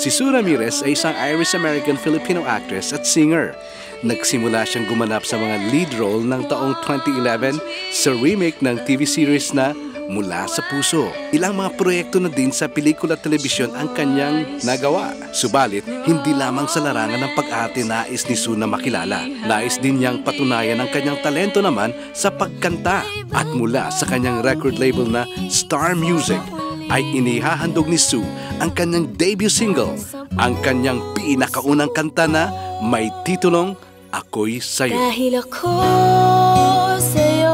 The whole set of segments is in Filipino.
Si Sue Ramirez ay isang Irish-American Filipino actress at singer. Nagsimula siyang gumanap sa mga lead role ng taong 2011 sa remake ng TV series na Mula sa Puso. Ilang mga proyekto na din sa pelikula at telebisyon ang kanyang nagawa. Subalit, hindi lamang sa larangan ng pag-arte nais ni Sue na makilala. Nais din niyang patunayan ang kanyang talento naman sa pagkanta. At mula sa kanyang record label na Star Music, ay inihahandog ni Sue ang kanyang debut single, ang kanyang pinakaunang kanta na may titulong Ako'y Sa'yo. Dahil ako sa'yo,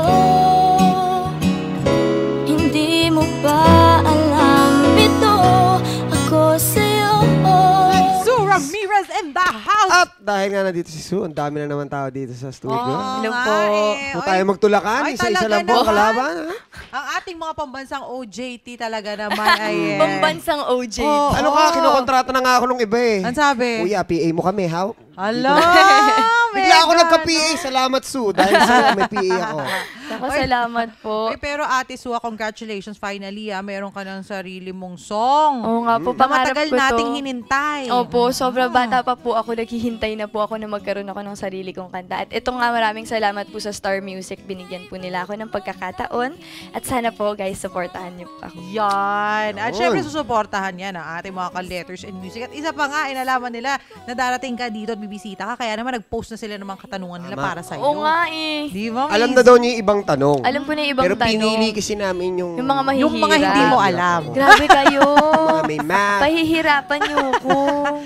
hindi mo ba alam ito? Ako sa'yo. Sue Ramirez in the house! At dahil nga nandito si Sue, ang dami na naman tao dito sa studio. Hello po. Kung tayo magtulakan, Ay, isa-isa talaga lang po ang naman. kalaban. Ha? Ang ating mga pambansang OJT talaga naman ay... Pambansang OJ. Oo. Ano ka, kinokontrata na nga ako nung iba eh. Ano sabi? Kuya, PA mo kami, how? Hello! Bigla ako nagka-PA. Salamat, Sue. Dahil sa may PA ako. Ako, salamat po. Ay, pero Ate Sue, congratulations. Finally, meron ka ng sarili mong song. Oo nga po, Na pangarap matagal ko to. nating hinintay. Opo, sobrang bata pa po ako. Naghihintay na po ako na magkaroon ako ng sarili kong kanta. At ito nga, maraming salamat po sa Star Music. Binigyan po nila ako ng pagkakataon. At sana po, guys, supportahan niyo po ako. Yan. At Yun. syempre, susuportahan yan ang ating mga ka-letters and music. At isa pa nga, inalaman nila na darating ka dito at bibisita ka. Kaya naman, nag-post na sila ng mga katanungan nila Tama. para sa'yo. Oo nga eh. Di ba? Alam na daw niya yung ibang tanong. Alam ko na yung ibang Pero tanong. pinili kasi namin yung... Yung mga mahihirap. Yung mga hindi mo alam. Grabe kayo. Mga may math. Pahihirapan niyo ko.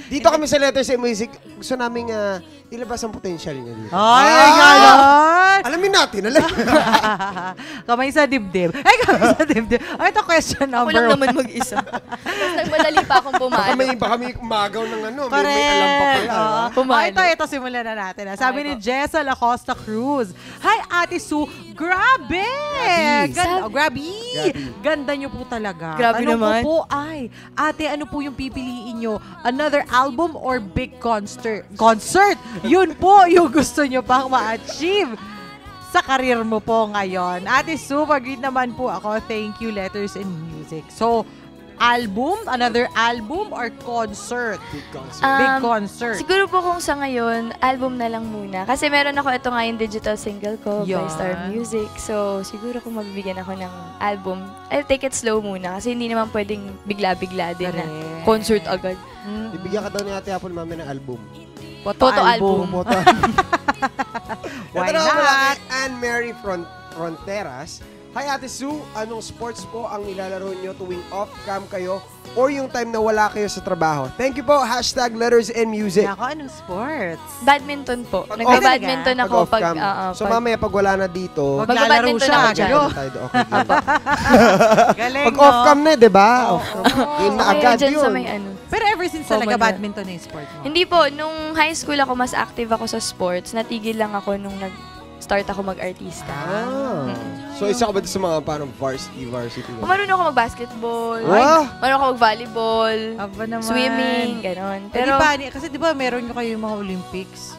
Dito kami sa Letters and Music, gusto namin ilabas ang potential niya dito. Ay, ganon! Alamin natin, alam. Kamay sa dibdib. Ay, kamay sa dibdib. Ay, ito question Ako number lang one. naman mag-isa. Tapos nagmadali pa akong Baka pumalo. kami umagaw ng ano, may alam pa pala. Oo. Pumalo. Ito, simulan na natin. Sabi ni Jessa Lacosta Cruz, Hi, Ate Sue. Grabe! Grabe! Ganda niyo po talaga. Grabe Tanong naman. ko po ay, ate, ano po yung pipiliin niyo? Another album or big concert? Concert! Yun po yung gusto niyo pang ma-achieve sa karir mo po ngayon. Ate Sue, pag-read naman po ako. Thank you, Letters and Music. So, album? Another album or concert? Big concert. Siguro po kung sa ngayon, album na lang muna. Kasi meron ako, ito nga yung digital single ko by Yan. Star Music. So, siguro kung magbibigyan ako ng album, I'll take it slow muna. Kasi hindi naman pwedeng bigla-bigla din na Correct. concert agad. Ibigyan ka daw ni Ate Apple mami ng album. Photo album. Pumoto. Why Ito na mula not? kay Anne-Mary Fronteras. Hi Ate Sue, anong sports po ang nilalaro nyo tuwing off-cam kayo or yung time na wala kayo sa trabaho? Thank you po. #Letters and Music. Ako, anong sports? Badminton po. Pag Nagba-badminton Pag ako pag... off-cam. So mamaya pag wala na dito, Maglalaro Magba-badminton siya. ako dyan. Galo. tayo doon. Okay, game. Galing, Pag off-cam na, di ba? Game na Okay, agad dyan sa yun. may ano. Pero ever since Common talaga na. badminton na yung sport mo? Hindi po, nung high school ako, mas active ako sa sports. Natigil lang ako nung nag-start ako mag-artista. So isa ka ba sa mga parang varsity? Kung marunong ako mag-basketball, Wow! marunong ako mag-volleyball, Aba naman. swimming, ganon. Pero, Pero kasi di ba meron nyo kayo yung mga Olympics?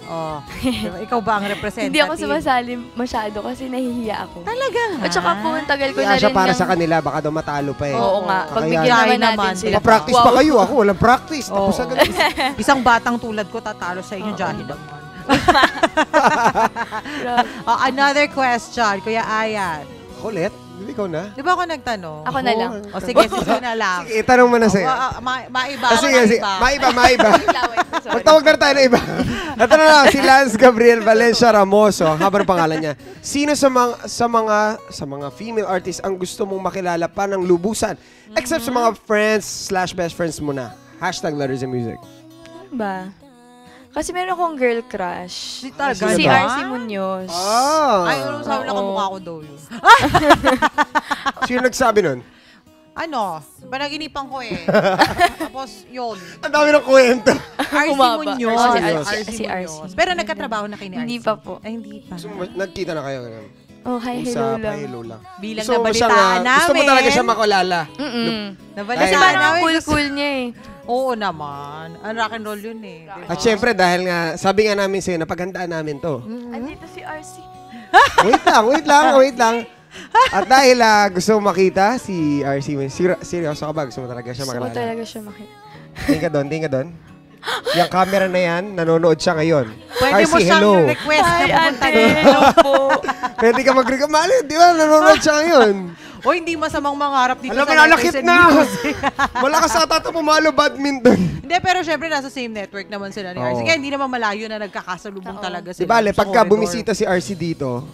Oh. Diba, ikaw ba ang representative? hindi ako sumasali masyado kasi nahihiya ako. Talaga nga? At saka po, ang tagal ko Kaya na siya rin para ng- sa kanila, baka daw matalo pa eh. Oo nga, Kaya- pagbigyan Try naman naman. natin sila. Pa-practice pa kayo. Ako walang practice. Oo. Tapos agad. Isang batang tulad ko tatalo sa inyo, Johnny Damon. Another question, Kuya Ayan. Ako ulit? Hindi ikaw na? Di ba ako nagtanong? Ako na lang. O sige, sige na lang. Sige, itanong mo na sa'yo. Maiba. Sige, sige. Maiba. Laway, sorry. Magtawag na tayo na iba. Ito na lang, si Lance Gabriel Valencia Ramoso. Habang pangalan niya. Sino sa mga female artists ang gusto mong makilala pa ng lubusan? Except sa mga friends/best friends mo na. #Letters and Music. Ano ba? Kasi meron akong girl crush. Si talaga Si ba? RC Munoz. Ay, ano sabi na Oo. kamukha ko daw yun. Sino nagsabi nun? Ano? Panaginipan ko eh. Tapos yun. Ang dami ng kwento. RC Humaba. Munoz. Oh, si RC. Pero nagkatrabaho na kayo ni RC? Hindi pa po. Ay, hindi pa. So, nagkita na kayo. Oh, hi, hello Usap, lang. hello lang. Bilang Gusto mo nabalitaan siyang, namin. Gusto mo talaga siya makulala. Nabalitaan Kasi Ay, parang ang namin. cool-cool niya eh. Oo naman. Ang rock and roll yun eh. Diba? At syempre, dahil nga, sabi nga namin sa'yo, napaghandaan namin to. Andito si RC. Wait lang. At dahil gusto mo makita si RC, seryoso ka ba? Gusto mo talaga siya Gusto ko makilala? talaga siya makita. Tingin ka doon. Yung camera na yan, nanonood siya ngayon. Pwede mo RC, siyang hello. request na Hi, pumunta ate. dito. Hello po. Pwede ka mag-request. Mali, di ba? Nanonood siya ngayon. O hindi masamang mangarap dito Alam mo, sa nalakit Letters and na. Music. Malakas sa tata pumalo badminton. Hindi, pero syempre nasa same network naman sila ni RC. Oo. Kaya hindi naman malayo na nagkakasalubong talaga Di sila. ba, sa pagka corridor. bumisita si RC dito,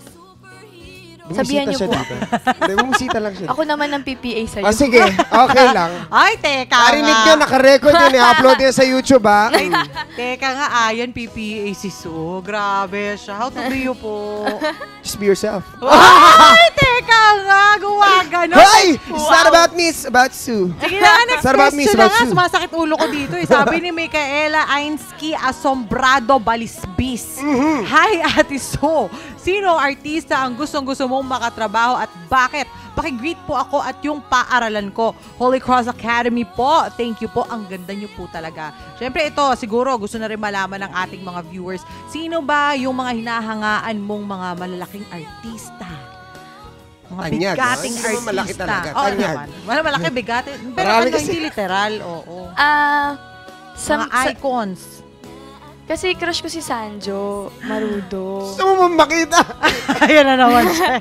Sabihan niyo siya po. dito. Hindi, bumisita lang siya. Ako naman ng PPA sa'yo. Ah, sige. Okay lang. Ay, teka Narinig nga. nyo, naka-record yun. I-upload yun sa YouTube, ha? Teka nga, ayan, PPA si Sue. Grabe siya. How to be you po? Just be yourself. Ay, teka nga. Gawa ganon. Hey! It's not about me, it's about Sue. Sige na, next It's about me, it's question na about nga. you. Sumasakit ulo ko dito eh. Sabi ni Micaela Ainsky Asombrado Balisbis. Hi, Ate So. Sino artista ang gustong-gusto mong makatrabaho at bakit? Paki-greet po ako at yung paaralan ko. Holy Cross Academy po. Thank you po. Ang ganda niyo po talaga. Siyempre ito, siguro gusto na rin malaman ng ating mga viewers. Sino ba yung mga hinahangaan mong mga malalaking artista? Mga Tanyag, bigating Hindi naman malaki artista. talaga. Oo Tanyag. naman. Malaki, bigating. Pero Marami ano, kasi. hindi literal. Oo. Some, Mga icons. kasi crush ko si Sanjo Marudo. Gusto mo makita? Ayan na naman siya.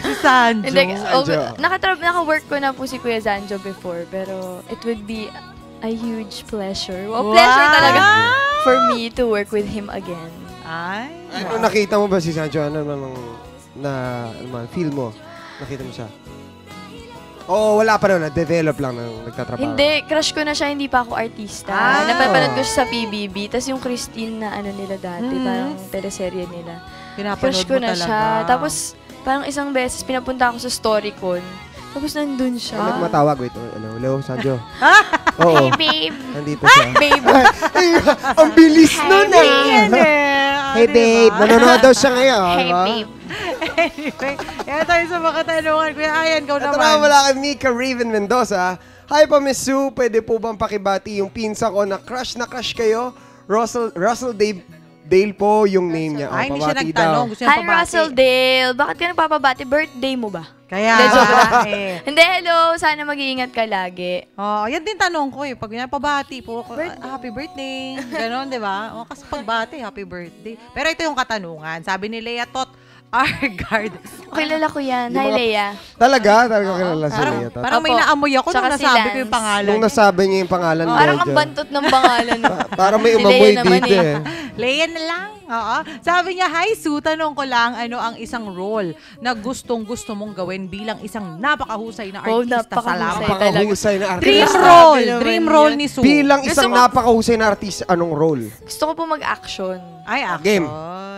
Si Sanjo. Hindi, Sanjo. naka-work ko na po si Kuya Sanjo before, pero it would be a huge pleasure. Wow, Wow! pleasure talaga for me to work with him again. Ay. Ano, nakita mo ba si Sancho? Ano feel mo? Nakita mo siya? Oo, wala pa rin. Na-develop lang ng nagtatrabaho. Hindi, crush ko na siya, hindi pa ako artista. Ah. Napapanood ko siya sa PBB, tas yung Christine na ano nila dati, parang teleserye nila. Pinapanood Crush ko mo na talaga. siya. Tapos, parang isang beses, pinapunta ako sa StoryCon. Tapos nandun siya. Ano matawag? Wait, hello, Sancho. Oo, Hey, babe. nandito siya. Babe. Ay, ang bilis nun Ayan ah! eh. Hey babe, nanonood daw siya ngayon. Hey, diba? babe. Anyway, yan tayo sa mga katanungan. Kuya Ayan, ikaw Ito naman. na wala kay Mika Raven Mendoza. Hi pa, Miss Sue. Pwede po bang pakibati yung pinsa ko na crush kayo? Russell Dale po yung name niya. Ay, hindi siya pabati nagtanong. daw. Gusto niya Hi, pabati. Russell Dale. Bakit ka nagpapabati? Birthday mo ba? Kaya Hindi, joke nga eh. Hindi, hello. Sana mag-iingat ka lagi. Oh, yan din tanong ko eh. Pag yan, pabati po, happy birthday. Ganon, di ba? O, kasi pagbati, happy birthday. Pero ito yung katanungan. Sabi ni Lea Tot Argard. Kilala ko yan. Hi, Leia. Talaga kilala si Parang, Lea Tot. parang may Opo. naamoy ako nung Tsaka si nasabi ko Lance. yung pangalan. Nung nasabi niya yung pangalan Parang ang medyo- bantot ng pangalan. No? Parang may Si umamoy Lea naman dito eh. eh. Lea na lang. Oo. Sabi niya, hi Sue, tanong ko lang ano ang isang role na gustong-gusto mong gawin bilang isang napakahusay na Oh, artista sa napakahusay. laban. Napakahusay na Dream artista. role. Grabe Dream naman role yun. ni Sue. Bilang Gusto isang ko- napakahusay na artista, anong role? Gusto ko po mag-action. Ay, action. Game.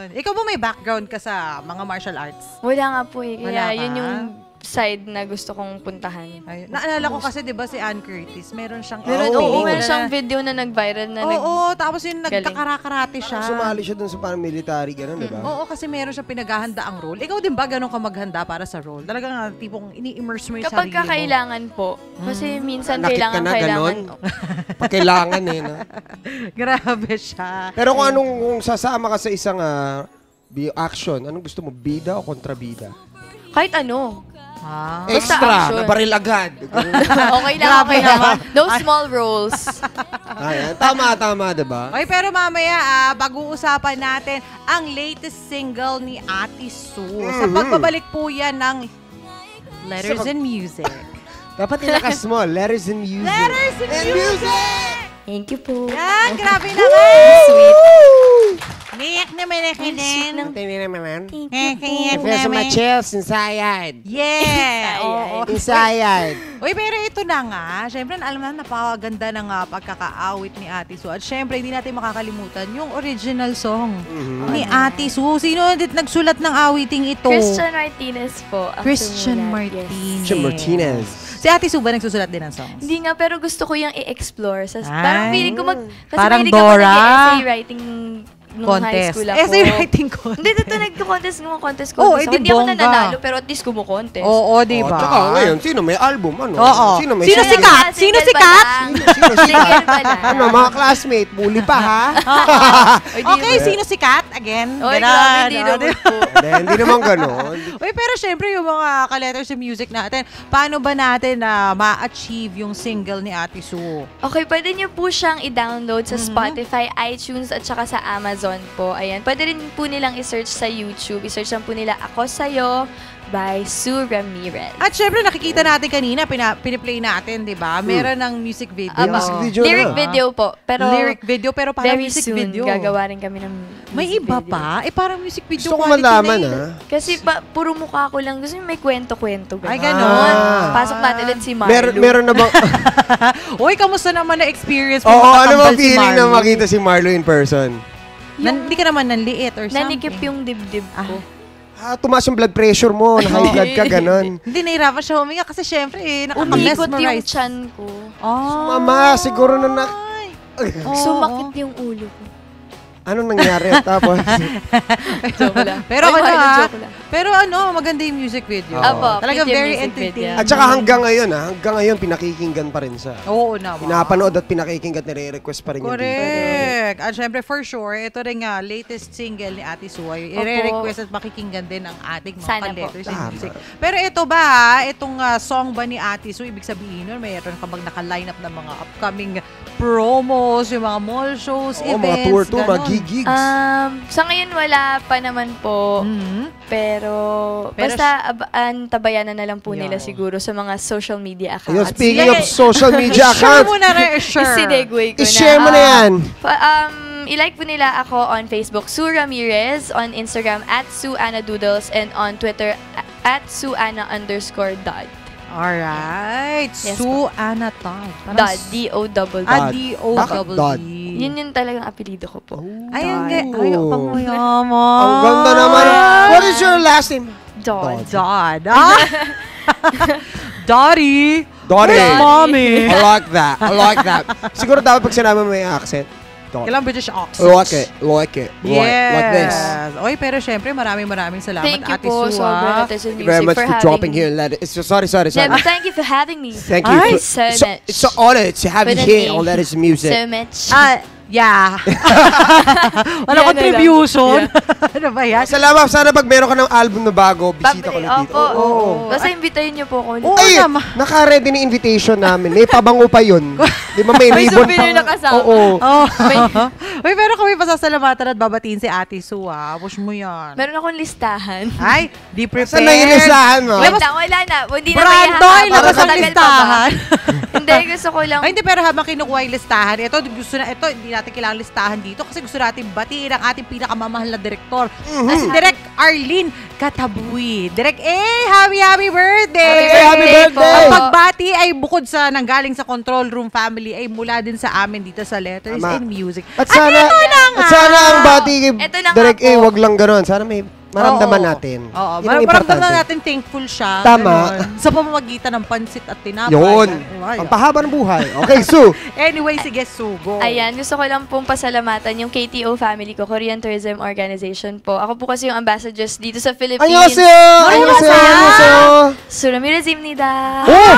Ikaw ba may background ka sa mga martial arts? Wala nga po eh. Wala Kaya ka? yun yung side na gusto kong puntahan. Ay, naalala ko kasi 'di ba si Ann Curtis, meron siyang Meron, Oo, meron siyang video na nag-viral na Oo, tapos yung Galing. nagkakarakarate siya. Sumali siya dun sa parang military, gano'n, di ba? Oo, kasi meron siya pinaghahanda ang role. Ikaw din ba ganun ka maghanda para sa role? Talagang tipong ini-immerse mo yung Kapag sarili mo. kailangan po. Kasi minsan Nakit ka na, kailangan. ganon? Pag kailangan eh, no? Grabe siya. Pero kung sasama ka sa isang action, anong gusto mo? Bida o kontrabida? Kahit ano. Ah. Basta Extra, action. na baril agad. Okay lang, Grabe okay lang. naman. No small roles. Ayan, tama, di ba? Okay, pero mamaya, pag-uusapan natin ang latest single ni Ate Sue. Sa pagbabalik po yan ng Letters and Music. Dapat ilakas-small. Letters and music. Letters and Music! Thank you po. Yan, grabe naman! Sweet. Niyak naman ako din. It feels so much chills inside. Yeah! Oo. Inside. Uy, pero ito na nga. Siyempre, alam na, napakaganda ng pagkakaawit ni Ate Sue. At siyempre, hindi natin makakalimutan yung original song ni Ate Sue. Sino dit nagsulat ng awiting ito? Christian Martinez po. ang Christian sumulat, yes. Martinez. Christian Martinez. Si Ate Sue ba nagsusulat din ng songs? Hindi nga, pero gusto ko yung i-explore. Ay. Parang feeling ko kasi Parang mahilig ako Dora. nag-essay writing nung high Contest. school ako. Essay writing contest. Hindi, dito nagko-contest contest Oo, ko. edi Hindi ako bongga. nananalo, pero at least kumukontest. Oo, di ba? Tsaka ngayon, sino may album? Ano? Oo. Sino may Sino single? sikat? Sino sikat? Sino Single pa lang. Ano, mga classmate, bully pa ha? Oy, di Okay, ba? sino sikat? Again. Oy, Ganon. grabe, hindi Oh, naman di- po. Hindi naman gano'n. Uy, pero syempre yung mga ka-letters sa music natin, paano ba natin na ma-achieve yung single ni Ate Sue? Okay, pwede niyo po siyang i-download sa Spotify, iTunes, at saka sa Amazon po. Ayan. Pwede rin po nilang i-search sa YouTube. I-search lang po nila Ako Sa'yo by Sue Ramirez. At syempre nakikita natin kanina, piniplay natin, di ba? Meron ng music video. Aba, music video lyric na. video po. Pero Lyric video, pero parang very music soon, video. gagawa rin kami ng May music iba video. pa? Eh, parang music video Gusto ko quality malaman na yun. ha. Kasi puro mukha ko lang. Gusto niyo may kwento-kwento. Ay, ganon. ganon. Pasok natin ulit si Marlo. Meron na bang... Uy, kamusta naman na experience mo? Oo, ano makatambal ba si feeling na Marlo? makita si Marlo in person? Hindi ka naman nanliit or something. Nanikip yung dibdib ko. Tumaas yung blood pressure mo, na-high blood ka, ganon. Hindi, nahirapan siya huminga kasi syempre, Umikot yung naka-mesmerize. chan ko. Oh. Mama, siguro na Sumakit yung ulo ko. Anong nangyari? Tapos, Joke lang. Pero Ay, ano Marlo, ah, joke lang. pero ano, maganda yung music video. Apo, Talaga cute yung very music entertaining. video. at saka hanggang ngayon, pinakikinggan pa rin siya. Oo naman. Pinapanood at pinakikinggan, nire-request pa rin yun dito. Correct. At syempre, for sure, ito rin nga, latest single ni Ate Sue. I-request at makikinggan din ang ating mga Sana po. ka-letters in Tama. music. Pero ito ba, itong song ba ni Ate Sue, ibig sabihin nun, mayroon ka bang naka-line up ng mga upcoming promos, yung mga mall shows, Oo, events, mga tour to, mga ganon. gigs. Sa ngayon wala pa naman po. Mhm. Pero basta tabayanan na lang po nila siguro sa mga social media Ayun, accounts. speaking of social media Share accounts, mo na rin, share. Isinegway ko na. i-share mo na yan. I-like po nila ako on Facebook, Sue Ramirez, on Instagram, @SueAnaDoodles, and on Twitter, @SueAna_Dod. Alright. Yes, Sue Anna Todd. Dod, D-O-double-D. Ah, Bakit Dodd? D-O-double-D. Yun yung talagang apelido ko po. Ay, ang Dodd. ay, ang panguyaman. Ang ganda naman. What is your last name? Dod. Dodd. Ah? Dottie. Dottie. Where's mommy? I like that. I like that. Siguro dapat pag sinabi mo may accent. Dottie. Kailang British accent. Like it. Yes. Like this. Oy, pero syempre, maraming salamat, Thank you Ate po, Sue. Sobrang ah. Letters in Thank you very Music much for for having dropping me. here. Sorry. Yeah, thank you for having me. Thank you. Ay, so much. It's an honor to have you But here anyway, on Letters Music. So much. Yeah. Wala Yan na contribution. Ano ba yan? Salamat. Sana pag meron ka ng album na bago, bisita ko na dito. Opo. Oo. Basta invitayin niyo po ako ulit. Oo Ay, naman. naka-ready na invitation namin. May pabango pa yun. Di ba may May ribbon souvenir na kasama. Oo. Oh. Uy, pero kami pasasalamatan at babatiin si Ate Sue, ah. Push mo yan. Meron akong listahan. Ay, di prepared. Saan na yung listahan mo? Wait lang, wala na. Hindi na Brando, mahihahaba. ilabas ang Matagal pa ba? listahan. Hindi, gusto ko lang. Ay, hindi, pero habang kinukuha yung listahan, hindi natin kailangan listahan dito kasi gusto natin batiin ang ating pinakamamahal na direktor. Na si Direk Arlene Katabuy. Direk happy birthday! Happy birthday po. Ang pagbati ay bukod sa nanggaling sa control room family ay mula din sa amin dito sa Letters Tama. and Music. At sana, ito na nga. at sana ang bati kay Ito na nga Direk po. wag lang gano'n. Sana may maramdaman Oo. natin. Oo, Yun ang maramdaman importante. natin thankful siya. Tama. Ganon. Sa pamamagitan ng pansit at tinapay. Yun. Ay, Ang pahaba ng buhay. Okay, Sue. Anyway, sige, sugo. Ayan, gusto ko lang pong pasalamatan yung KTO family ko, Korean Tourism Organization po. Ako po kasi yung ambassadors dito sa Philippines. 안녕하세요. 안녕하세요. Suramirazimnida. Oh!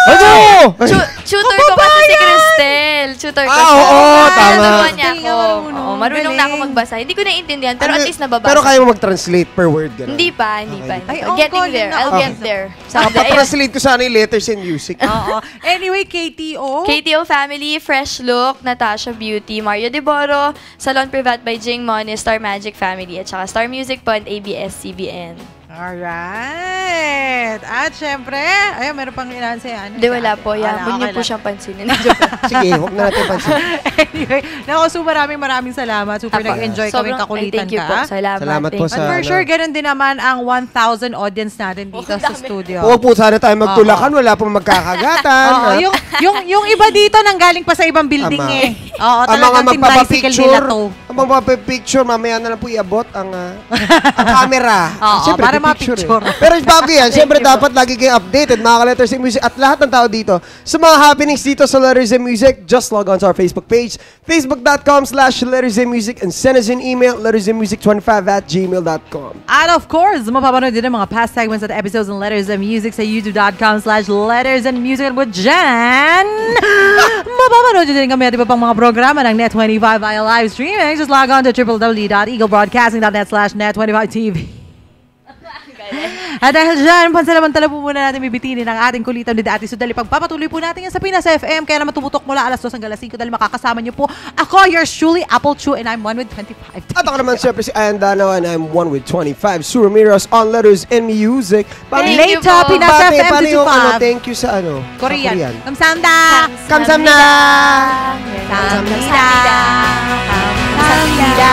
Ano? Tutor ko kasi si Cristel. Tutor ko Ah, siya. oo, tama. Tuturuan niya Galing ako. nga marunong. Oo, marunong na ako Galing. magbasa. Hindi ko naiintindihan, pero at least nababasa. Pero kaya mo mag-translate per word. Ganun. Hindi pa, hindi pa. Ay, Getting galing there. na. I'll Okay. get there. Someday. Ayun. Translate ko sana yung letters and music. Oo. Anyway, KTO. KTO Family, Fresh Look, Natasha Beauty, Mario Deboro, Salon Privat by Jing Mone, Star Magic Family, at saka Star Music po and ABS-CBN. Alright. At syempre, ayun, meron pang inaansayan. Hindi, wala po. Huwag niyo po siyang pansinin. Sige, huwag na natin pansin. Anyway, naku, so maraming salamat. Super Apo. nag-enjoy kami Sobrang- kakulitan thank you po. ka. Salamat po Thank At sa- for sure, ganun din naman ang 1,000 audience natin dito Oh, sa dami. studio. Huwag po sana tayo magtulakan. Wala pong magkakagatan. Oo, yung iba dito nang galing pa sa ibang building Tama. eh. Oo, ang mga talagang team tricycle nila to. ang mga magpapapicture, mamaya na lang po iabot ang camera. Oo, Siyempre, para pipicture ma-picture. Pero bago yan, siyempre Thank you dapat lagi kayong updated, mga ka-Letters and Music, at lahat ng tao dito. Sa mga happenings dito sa Letters and Music, just log on to our Facebook page, facebook.com/lettersandmusic, and send us an email, lettersandmusic25@gmail.com. And of course, mapapanood din ang mga past segments at episodes ng Letters and Music sa youtube.com/lettersandmusic. And with Jan, mapapanood din kami at iba pang mga programa ng Net25 via live streaming. Just log on to www.eaglebroadcasting.net/net25tv. At dahil dyan, pansalamantala po muna natin bibitinin ang ating kulitan ni Ate Sudali. Pagpapatuloy po natin yan sa Pinas FM. Kaya naman tumutok mula alas 2 hanggang alas 5 dahil makakasama niyo po ako, yours truly, Apple Chew, and I'm 1 with 25. At ako naman siyempre si Ian Dano, and I'm 1 with 25. Sue Ramirez on Letters and Music. Thank you Later, po. Pinas FM Paano yung 25. thank you sa sa Korean. Kamsahamnida. Kamsamnida. Kamsahamnida. Kamsahamnida.